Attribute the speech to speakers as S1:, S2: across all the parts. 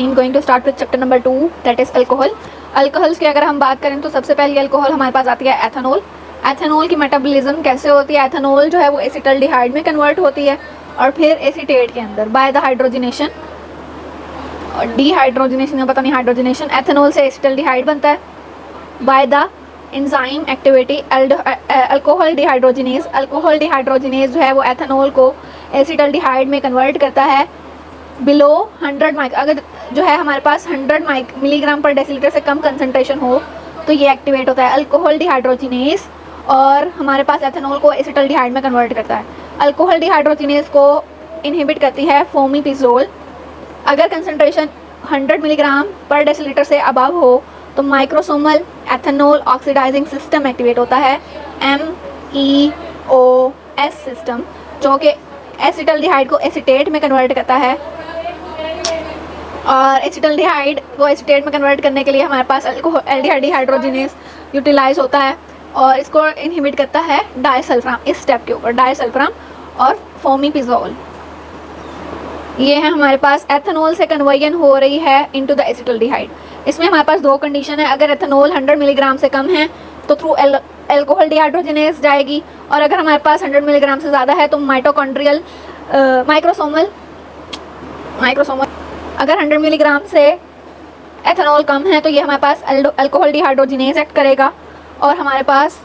S1: बिस्मिल्लाहिर्रहमानिर्रहीम। Going to start with chapter number 2 that is alcohol. Alcohols की अगर हम बात करें तो सबसे पहले अल्कोहल हमारे पास आती है एथेनॉल। एथेनॉल की मेटाबॉलिज्म कैसे होती है? एथेनॉल जो है वो एसिटल्डिहाइड में कन्वर्ट होती है और फिर एसीटेट के अंदर बाय द हाइड्रोजनेशन और डीहाइड्रोजनेशन या पता नहीं हाइड्रोजनेशन एथेनॉल से एसिटल्डिहाइड बनता है by the enzyme activity alcohol dehydrogenase. Alcohol dehydrogenase जो है वो एथेनॉल को एसिटल्डिहाइड में कन्वर्ट करता है बिलो 100 माइक। अगर जो है हमारे पास 100 मिलीग्राम पर डेसीलीटर से कम कंसनट्रेशन हो तो ये एक्टिवेट होता है अल्कोहल डिहाइड्रोजिनेज और हमारे पास एथेनॉल को एसिटल्डिहाइड में कन्वर्ट करता है। अल्कोहल डिहाइड्रोजिनेज को इनहिबिट करती है फोमीपिज़ोल। अगर कंसनट्रेशन 100 मिलीग्राम पर डेसीलीटर से अबव हो तो microsomal ethanol oxidising system activate होता है MEOS सिस्टम, जो कि एसिटल्डिहाइड को एसीटेट में कन्वर्ट करता है। और एसिटल्डिहाइड को एसीटेट में कन्वर्ट करने के लिए हमारे पास एल्डिहाइड डिहाइड्रोजिनेज यूटिलाइज होता है और इसको इनहिबिट करता है डायसल्फाम। इस स्टेप के ऊपर डायसल्फाम और फोमीपिज़ोल। ये है हमारे पास एथेनॉल से कन्वर्जन हो रही है इनटू द एसिटल्डिहाइड। इसमें हमारे पास दो कंडीशन है। अगर एथेनॉल 100 मिलीग्राम से कम है तो थ्रू अल्कोहल डिहाइड्रोजिनेज जाएगी और अगर हमारे पास 100 मिलीग्राम से ज़्यादा है तो माइटोकॉन्ड्रियल माइक्रोसोमल अगर 100 मिलीग्राम से एथेनॉल कम है तो ये हमारे पास अल्कोहल डिहाइड्रोजिनेज एक्ट करेगा और हमारे पास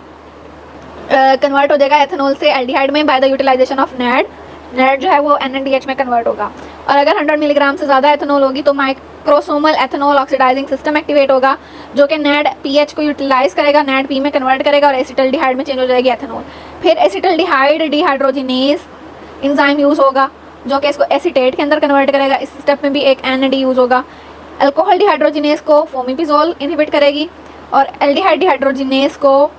S1: कन्वर्ट हो जाएगा एथेनॉल से एल्डिहाइड में बाय द यूटिलाइजेशन ऑफ नेड। नेड जो है वो NADH में कन्वर्ट होगा। और अगर 100 मिलीग्राम से ज़्यादा एथेनॉल होगी तो microsomal ethanol oxidising system activate होगा, जो कि नेड PH को यूटिलाइज करेगा, नेड P में कन्वर्ट करेगा और एसिटल्डिहाइड में चेंज हो जाएगी एथेनॉल। फिर एसिटल्डिहाइड डिहाइड्रोजिनेज एंजाइम यूज़ होगा जो कि इसको एसीटेट के अंदर कन्वर्ट करेगा। इस स्टेप में भी एक NAD यूज़ होगा। अल्कोहल डिहाइड्रोजिनेज को फोमीपिज़ोल इनहिबिट करेगी और एल्डिहाइड डिहाइड्रोजिनेज को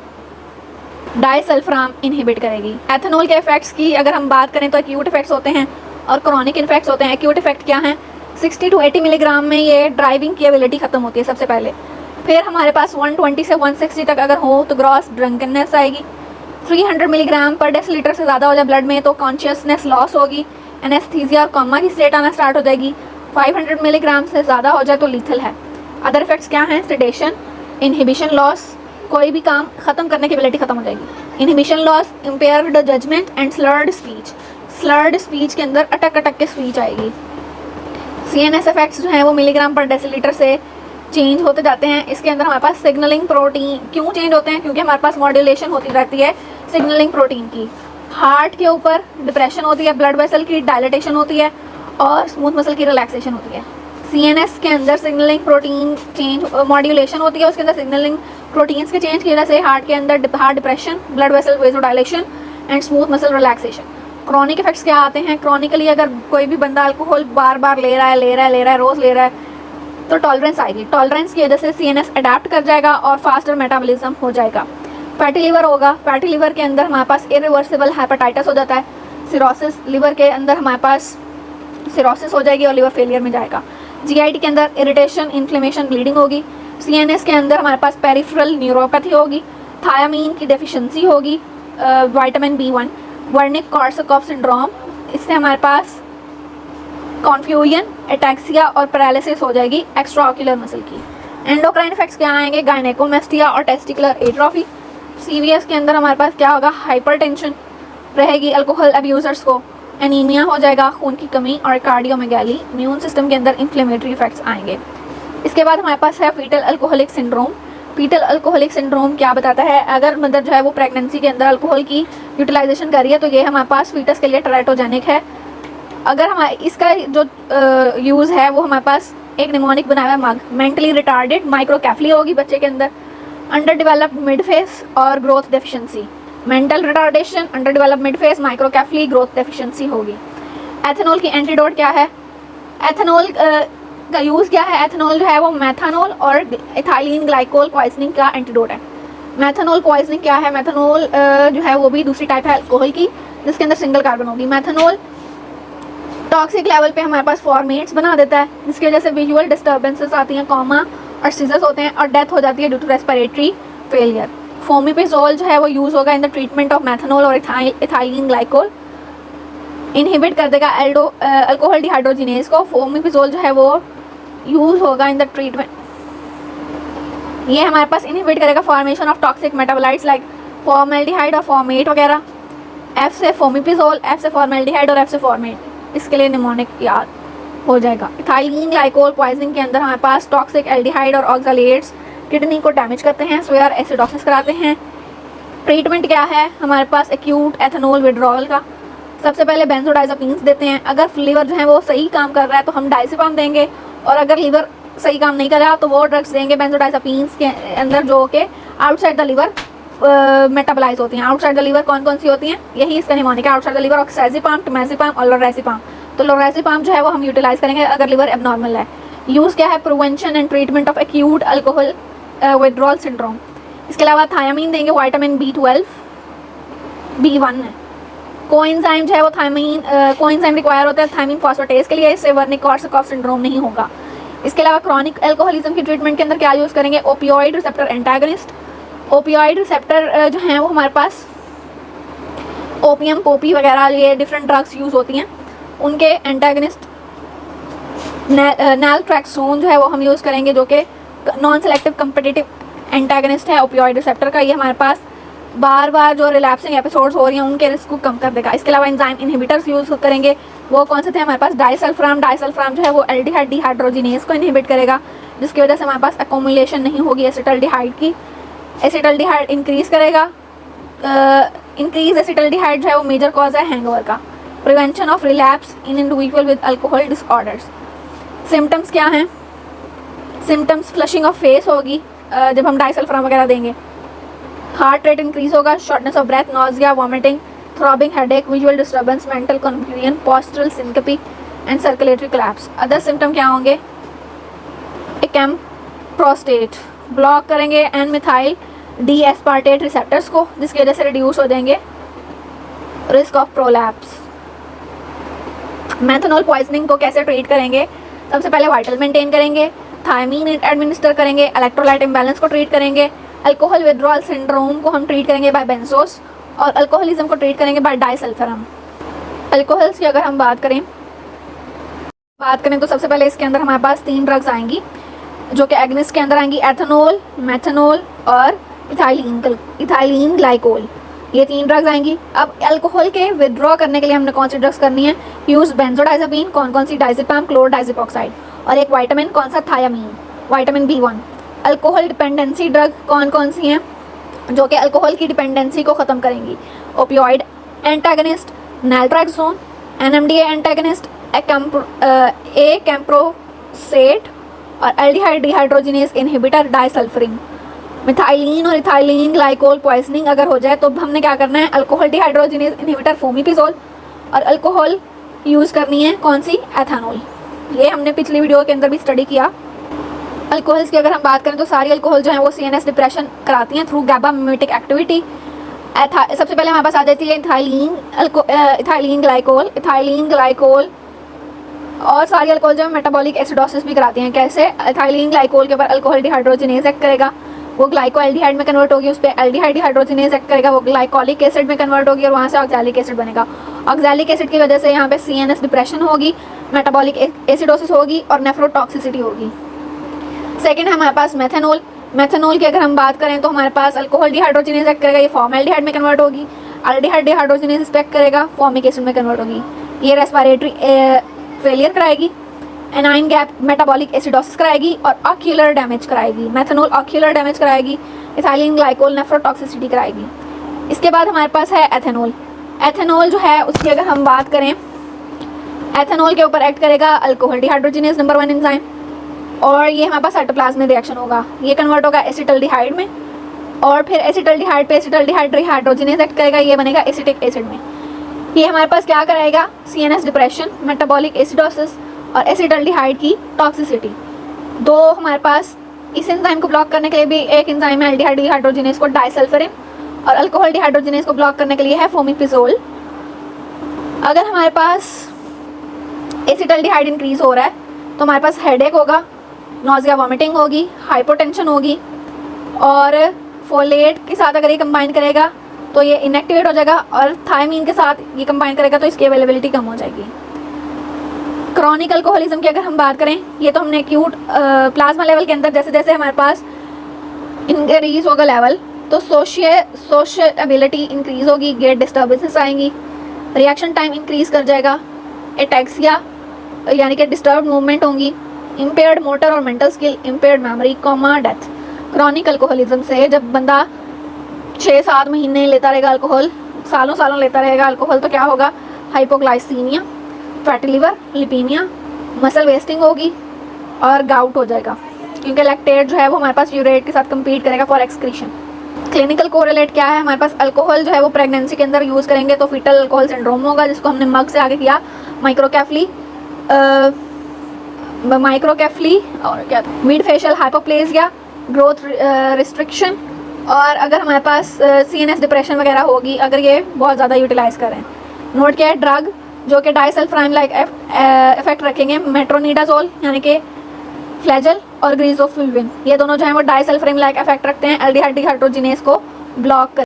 S1: डायसल्फाम इनहिबिट करेगी। एथेनॉल के इफेक्ट्स की अगर हम बात करें तो एक्यूट इफेक्ट्स होते हैं और क्रॉनिक इफेक्ट्स होते हैं। एक्यूट इफेक्ट क्या हैं? 60 to 80 मिलीग्राम में ये ड्राइविंग की एबिलिटी ख़त्म होती है सबसे पहले। फिर हमारे पास 120 से 160 तक अगर हो तो ग्रॉस ड्रंकनेस आएगी। 300 मिलीग्राम पर डेसीलीटर से ज़्यादा हो जाए ब्लड में तो कॉन्शियसनेस लॉस होगी, एनेस्थीसिया और कोमा की स्टेट आना स्टार्ट हो जाएगी। 500 मिलीग्राम से ज़्यादा हो जाए तो लीथल है। अदर इफेक्ट्स क्या हैं? सेडेशन, इनहिबिशन लॉस, कोई भी काम ख़त्म करने की एबिलिटी ख़त्म हो जाएगी। Inhibition loss, impaired judgement and slurred speech. Slurred speech के अंदर अटक अटक के स्पीच आएगी। CNS इफेक्ट्स जो हैं वो मिलीग्राम पर डेसीलीटर से चेंज होते जाते हैं। इसके अंदर हमारे पास सिग्नलिंग प्रोटीन क्यों चेंज होते हैं? क्योंकि हमारे पास मॉड्यूलेशन होती रहती है सिग्नलिंग प्रोटीन की। हार्ट के ऊपर डिप्रेशन होती है, ब्लड वेसल की डायलेटेशन होती है और स्मूथ मसल की रिलैक्सेशन होती है। CNS के अंदर सिग्नलिंग प्रोटीन चेंज मॉड्यूलेशन होती है, उसके अंदर सिग्नलिंग प्रोटीन्स के चेंज की वजह से हार्ट के अंदर heart depression, blood vessel vasodilation and smooth muscle relaxation. Chronic effects क्या आते हैं? क्रॉनिकली अगर कोई भी बंदा अल्कोहल बार बार ले रहा है रोज़ ले रहा है तो टॉलरेंस आएगी। टॉलरेंस की वजह से CNS अडेप्ट कर जाएगा और फास्टर मेटाबॉलिज्म हो जाएगा। फैटी लिवर होगा। फैटी लिवर के अंदर हमारे पास इरिवर्सिबल हेपेटाइटिस हो जाता है। सिरोसिस, लिवर के अंदर हमारे पास सिरोसिस हो जाएगी और लिवर फेलियर में जाएगा। GIT के अंदर इरिटेशन, इन्फ्लेमेशन, ब्लीडिंग होगी। CNS के अंदर हमारे पास पेरिफेरल न्यूरोपैथी होगी, थायामीन की डेफिशिएंसी होगी, विटामिन B1, वर्निक कॉर्सकॉफ सिंड्रोम, इससे हमारे पास कॉन्फ्यूजन, एटैक्सिया और पैरालिसिस हो जाएगी एक्स्ट्रा ऑक्यूलर मसल की। एंडोक्राइन इफेक्ट्स क्या आएंगे? गायनेकोमेस्टिया और टेस्टिकुलर एट्रोफी। CVS के अंदर हमारे पास क्या होगा? हाइपरटेंशन रहेगी अल्कोहल अब्यूजर्स को, एनीमिया हो जाएगा, खून की कमी और कार्डियोमेगाली। इम्यून सिस्टम के अंदर इन्फ्लेमेटरी इफेक्ट्स आएंगे। इसके बाद हमारे पास है fetal alcoholic syndrome. Fetal alcoholic syndrome क्या बताता है? अगर मदर जो है वो प्रेगनेंसी के अंदर अल्कोहल की यूटिलाइजेशन कर रही है तो ये हमारे पास फीटस के लिए टेराटोजेनिक है। अगर हमारे इसका जो यूज़ है वो हमारे पास एक निमोनिक बनाया हुआ मग, मेंटली रिटार्डेड माइक्रोकेफली होगी बच्चे के अंदर, अंडर डेवलप्ड मिड फेस और growth deficiency. Mental retardation, under developed mid face, microcephaly, growth deficiency होगी। एथेनॉल की एंटीडोट क्या है? एथेनॉल का यूज़ क्या है? एथेनॉल जो है वो मेथानॉल और इथाइलिन ग्लाइकोल पॉइजनिंग का एंटीडोट है। मेथानॉल पॉइजनिंग क्या है? मेथानॉल जो है वो भी दूसरी टाइप है अल्कोहल की जिसके अंदर सिंगल कार्बन होगी। मेथानॉल टॉक्सिक लेवल पे हमारे पास फॉर्मेट्स बना देता है जिसकी वजह से विजुअल डिस्टर्बेंसेस आती हैं, कोमा और सीजर्स होते हैं और डेथ हो जाती है ड्यू टू रेस्पिरेटरी फेलियर। फोमीपिज़ोल जो है वो यूज़ होगा इन द ट्रीटमेंट ऑफ मेथानॉल और इथाइलिन ग्लाइकोल। इनहिबिट कर देगा अल्कोहल डिहाइड्रोजिनेज को। फोमीपिज़ोल जो है वो यूज़ होगा इन द ट्रीटमेंट। ये हमारे पास इनहिबिट करेगा formation of toxic metabolites like formaldehyde और फॉर्मेट वगैरह। एफ से फोमिपिजोल, एफ से फॉर्मेल्डिहाइड और एफ से फॉर्मेट, इसके लिए निमोनिक याद हो जाएगा। इथाइलिन ग्लाइकोल पॉइजनिंग के अंदर हमारे पास टॉक्सिक एल्डिहाइड और ऑक्सलेट्स किडनी को डैमेज करते हैं, स्वेयर एसिडोसिस कराते हैं। ट्रीटमेंट क्या है हमारे पास एक्यूट एथेनॉल विड्रॉल का? सबसे पहले बेंजोडाइज़ेपिन्स देते हैं। अगर लीवर जो है वो सही काम कर रहा है तो हम डायज़ेपाम देंगे, और अगर लीवर सही काम नहीं कर रहा तो वो ड्रग्स देंगे बेंजोडाइज़ेपिन्स के अंदर जो कि आउटसाइड द लीवर मेटाबोलाइज होती हैं। आउटसाइड द लीवर कौन कौन सी होती हैं, यही इसका निमोनिक है। आउटसाइड द लीवर ऑक्साजिपाम, टिमाजिपाम और लोराजिपाम। तो लोराजिपाम जो है वो हम यूटिलाइज करेंगे अगर लीवर एबनॉर्मल है। यूज़ क्या है? Prevention and treatment of acute alcohol withdrawal syndrome. इसके अलावा थायामीन देंगे, विटामिन B12, B1 है। कोएंजाइम जो है वो थायमीन कोएंजाइम रिक्वायर होता है थायमीन फॉस्फेटेज के लिए, इससे वर्निक-कॉर्सकॉफ सिंड्रोम नहीं होगा। इसके अलावा क्रॉनिक अल्कोहलिज्म की ट्रीटमेंट के अंदर क्या यूज़ करेंगे? Opioid receptor antagonist. Opioid receptor जो हैं वो हमारे पास ओपियम, पोपी वगैरह ये डिफरेंट ड्रग्स यूज़ होती हैं, उनके एंटागनिस्ट नैलट्रैक्सोन जो है वो हम यूज़ करेंगे, जो कि नॉन सेलेक्टिव कम्पिटिटिव एंटागनिस्ट है ओपियोइड रिसेप्टर का। ये हमारे पास बार बार जो रिलैप्सिंग एपिसोड्स हो रही हैं उनके रिस्क को कम कर देगा। इसके अलावा एंजाइम इनहिबिटर्स यूज़ करेंगे, वो कौन से थे हमारे पास? डाइसल्फ्राम। डाइसल्फ्राम जो है वो एल्डिहाइड डिहाइड्रोजिनेज को इनहिबिट करेगा, जिसकी वजह से हमारे पास अकोमुलेशन नहीं होगी एसिटल्डिहाइड की। एसिटल्डिहाइड इंक्रीज़ करेगा। इंक्रीज एसिटल्डिहाइड जो है वो मेजर कॉज है हैंगओवर का। Prevention of relapse in individual with alcohol disorders. Symptoms क्या हैं? सिम्टम्स फ्लशिंग ऑफ फेस होगी जब हम डाइसल्फ्राम वगैरह देंगे। हार्ट रेट इंक्रीज होगा, shortness of breath, nausea, vomiting, throbbing headache, visual disturbance, mental confusion, postural syncope and circulatory collapse. Other symptom क्या होंगे? एकैम प्रोस्टेट ब्लॉक करेंगे N methyl D aspartate receptors को, जिसकी वजह से रिड्यूस हो जाएंगे risk of prolapse. Methanol poisoning को कैसे ट्रीट करेंगे? सबसे पहले वाइटल मेंटेन करेंगे, थायमीन एडमिनिस्टर करेंगे, इलेक्ट्रोलाइट इम्बैलेंस को ट्रीट करेंगे, अल्कोहल विड्रॉल सिंड्रोम को हम ट्रीट करेंगे बाय बेंजोस, और अल्कोहलिज्म को ट्रीट करेंगे बाय डाइसल्फरम। अल्कोहल्स की अगर हम बात करें तो सबसे पहले इसके अंदर हमारे पास 3 ड्रग्स आएंगी जो कि एग्निस्ट के अंदर आएंगी, एथेनॉल, मेथनॉल और इथाइलिन ग्लाइकोल। ये 3 ड्रग्स आएंगी। अब अल्कोहल के विड्रॉ करने के लिए हमने कौन सी ड्रग्स करनी है? यूज़ बेंजोडाइज़ेपिन, कौन सी? डाइज़ेपाम, क्लोरडाइज़ेपोक्साइड, और एक विटामिन, कौन सा? Thiamine, vitamin B1। Alcohol dependency drug कौन सी हैं जो कि अल्कोहल की डिपेंडेंसी को ख़त्म करेंगी? ओपियोइड एंटागनिस्ट, नैलट्रैक्सोन, NMDA एंटागनिस्ट, कैम्प्रोसेट और एल्डिहाइड डिहाइड्रोजिनेज इनहिबिटर डाइसल्फरिन। मिथाइलिन और इथाइलिन ग्लाइकोल पॉइजनिंग अगर हो जाए तो हमने क्या करना है? अल्कोहल डिहाइड्रोजिनेज इनहिबिटर फोमिपिजोल, और अल्कोहल यूज़ करनी है कौन सी? एथेनॉल। ये हमने पिछली वीडियो के अंदर भी स्टडी किया। अल्कोहल्स की अगर हम बात करें तो सारी अल्कोहल जो है वो CNS डिप्रेशन कराती हैं थ्रू गैबा मिमेटिक एक्टिविटी। सबसे पहले हमारे पास आ जाती है इथाइलिन ग्लाइकोल, और सारी अल्कोहल जो है मेटाबॉलिक एसिडोसिस भी कराती हैं। कैसे? इथाइलिन ग्लाइकोल के ऊपर अल्कोहल डिहाइड्रोजिनेज एक्ट करेगा, वो ग्लाइकोएल्डिहाइड में कन्वर्ट होगी, उस पर एल्डिहाइड डिहाइड्रोजिनेज एक्ट करेगा, वो ग्लाइकोलिक एसिड में कन्वर्ट होगी और वहाँ से ऑक्सैलिक एसिड बनेगा। ऑक्सैलिक एसिड की वजह से यहाँ पे CNS डिप्रेशन होगी, मेटाबॉलिक एसिडोसिस होगी और नेफ्रोटॉक्सिसिटी होगी। सेकंड है हमारे पास मेथनॉल। मेथनॉल की अगर हम बात करें तो हमारे पास अल्कोहल डिहाइड्रोजिनेज एक्ट करेगा, ये फॉर्मेल्डिहाइड में कन्वर्ट होगी, एल्डिहाइड डिहाइड्रोजिनेज एक्ट करेगा, फॉर्मिक एसिड में कन्वर्ट होगी, ये रेस्पिरेटरी फेलियर कराएगी, एनाइन गैप मेटाबॉलिक एसिडोसिस कराएगी और ऑक्यूलर डैमेज कराएगी। मेथनॉल ऑक्यूलर डैमेज कराएगी, इथाइलिन ग्लाइकोल नेफ्रोटॉक्सिसिटी कराएगी। इसके बाद हमारे पास है एथेनॉल। एथेनॉल जो है उसकी अगर हम बात करें, एथेनॉल के ऊपर एक्ट करेगा अल्कोहल डिहाइड्रोजिनेज नंबर 1 एंजाइम, और ये हमारे पास साइटोप्लाज्मिक रिएक्शन होगा, ये कन्वर्ट होगा एसिटल्डिहाइड में, और फिर एसिटल्डिहाइड पे एसिटल्डिहाइड डिहाइड्रोजिनेज एक्ट करेगा, ये बनेगा एसिटिक एसिड में। ये हमारे पास क्या कराएगा? CNS डिप्रेशन, मेटाबॉलिक एसिडोसिस और एसिटल्डिहाइड की टॉक्सिसिटी। दो हमारे पास इस एंजाइम को ब्लॉक करने के लिए भी एक एंजाइम है एल्डिहाइड डिहाइड्रोजिनेज को डाइसल्फरिन, और अल्कोहल डिहाइड्रोजिनेज को ब्लॉक करने के लिए है फोमिपिजोल। अगर हमारे पास एसिटल्डिहाइड इंक्रीज हो रहा है तो हमारे पास हेडेक होगा, नॉजिया वॉमिटिंग होगी, हाइपोटेंशन होगी, और फोलेट के साथ अगर ये कंबाइन करेगा तो ये इनएक्टिवेट हो जाएगा, और थायमीन के साथ ये कंबाइन करेगा तो इसकी अवेलेबिलिटी कम हो जाएगी। क्रॉनिक अल्कोहलिज्म की अगर हम बात करें, ये तो हमने एक्यूट प्लाज्मा लेवल के अंदर जैसे जैसे हमारे पास इंक्रीज होगा लेवल, तो सोशेबिलिटी इंक्रीज होगी, गेट डिस्टर्बेंसेस आएंगी, रिएक्शन टाइम इंक्रीज कर जाएगा, एटैक्सिया यानी कि डिस्टर्ब मूवमेंट होंगी, इम्पेयर्ड मोटर और mental skill, impaired memory, comma death. Chronic alcoholism से जब बंदा 6-7 महीने लेता रहेगा अल्कोहल, सालों सालों लेता रहेगा अल्कोहल, तो क्या होगा? Hypoglycaemia, fatty liver, lipaemia, muscle wasting होगी और गाउट हो जाएगा, क्योंकि लैक्टेट जो है वो हमारे पास यूरेट के साथ कम्पीट करेगा फॉर एक्सक्रीशन। क्लिनिकल कोरिलेट क्या है? हमारे पास अल्कोहल जो है वो प्रेगनेंसी के अंदर यूज़ करेंगे तो फीटल अल्कोहल सिंड्रोम होगा, जिसको हमने मग से आगे किया, माइक्रोकेफली और क्या mid facial hypoplasia, growth restriction, और अगर हमारे पास CNS डिप्रेशन वगैरह होगी अगर ये बहुत ज़्यादा यूटिलाइज करें। नोट क्या है? ड्रग जो कि डाइसल्फाइम लाइक इफेक्ट रखेंगे, मेट्रोनिडाजोल यानी कि फ्लैजल और ग्रीजोफुल्विन, ये दोनों जो है वो डाइसल्फाइम लाइक इफेक्ट रखते हैं, एल्डिहाइड डिहाइड्रोजिनेज को ब्लॉक कर